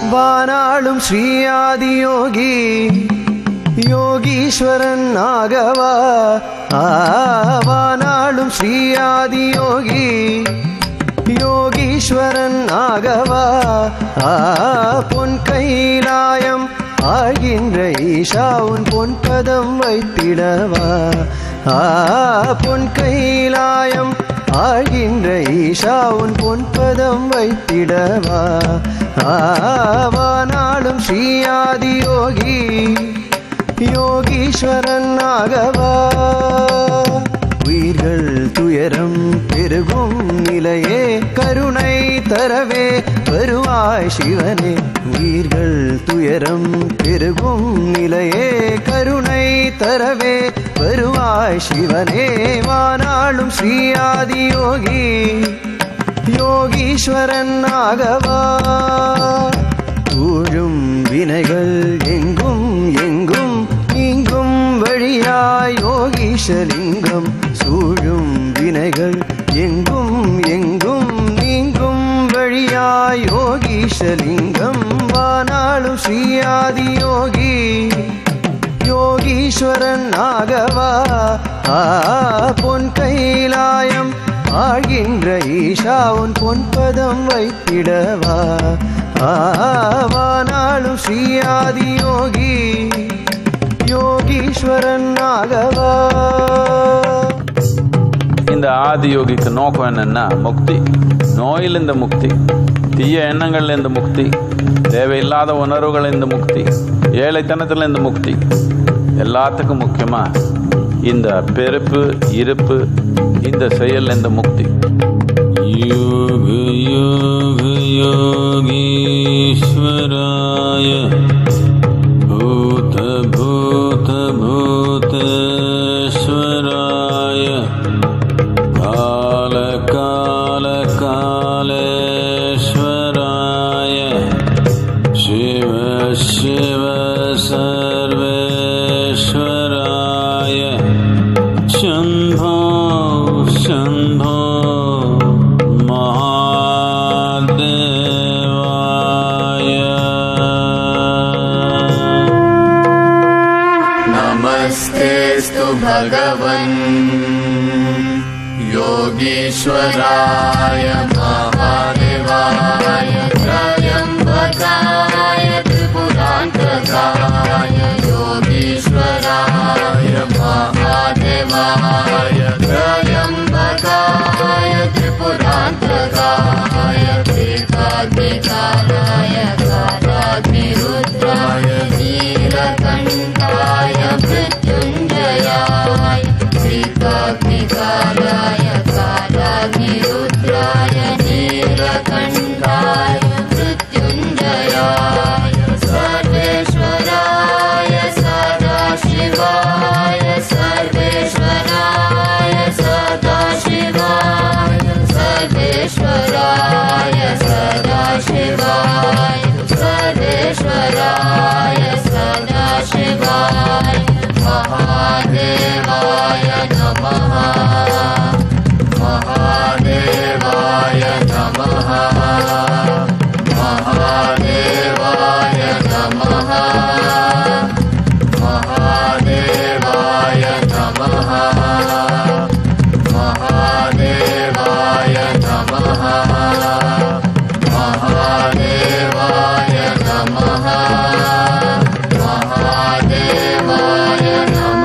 வானாளும் ஸ்ரீ ஆதியோகி யோகீஸ்வரன் ஆகவா. வானாளும் ஸ்ரீ ஆதியோகி யோகீஸ்வரன் ஆகவா. பொன் கைலாயம் ஆகின்ற ஈஷா உன் பொன்பதம் வைத்திடவா. பொன் கைலாயம் ஆகின்ற ஈஷா உன் பொன்பதம் வைத்திடவா. வானாளும் ஸ்ரீ ஆதியோகி யோகீஸ்வரன் ஆகவா. உயிர்கள் துயரம் பெருகும் நிலையே கருணை தரவே வருவாய் சிவனே. உயிர்கள் துயரம் பெருகும் நிலையே கருணை தரவே வருவாய் சிவனே. வானாளும் ஸ்ரீ ஆதியோகி யோகீஸ்வரன் ஆகவா. சூழும் வினைகள் எங்கும் எங்கும் நீங்கும் வழியாய் யோகீஷலிங்கம். சூழும் வினைகள் எங்கும் எங்கும் நீங்கும் வழியாய் யோகீஷலிங்கம். வானாளும் ஸ்ரீ ஆதியோகி யோகீஸ்வரன் ஆகவா. பொன் கைலாயம் ஆகின்ற ஈஷா உன் பொன்பதம் வைத்திடவா. வானாளும் ஸ்ரீ ஆதியோகி யோகீஸ்வரன் ஆகவா. இந்த ஆதியோகிக்கு நோக்கம் என்னன்னா முக்தி, நோயிலிருந்து முக்தி, தீய எண்ணங்கள்லேருந்து முக்தி, தேவையில்லாத உணர்வுகளிலிருந்து முக்தி, ஏழைத்தனத்திலிருந்து முக்தி, எல்லாத்துக்கும் முக்கியமா இந்த பெருப்பு இருப்பு இந்த செயல் இந்த முக்தி. யோக யோக யோகீஸ்வராய பூத பூத பூதேஸ்வராய கால கால காலேஸ்வராய சிவ சிவ சர்வேஸ்வராய शम्भो शम्भो महादेवाय नमस्तेस्तु भगवन् योगीश्वराय महादेवाय त्रयम्बकाय त्रिपुरान्तकाय योगीश्वराय महादेवाय त्रयम्बकाय त्रिपुरान्तकाय त्रिकाग्निकालाय कालाग्निरुद्राय नीलकण्ठाय मृत्युञ्जयाय त्रिकाग्निकालाय कालाग्निरुद्राय नीलकण्ठाय मृत्युञ्जयाय सर्वेश्वराय सदाशिवाय सर्वेश्वराय सदाशिवाय सर्वेश्वराय सदाशिवाय सर्वेश्वराय सदाशिवाय महादेवाय नमः महादेवाय नमः महादेवाय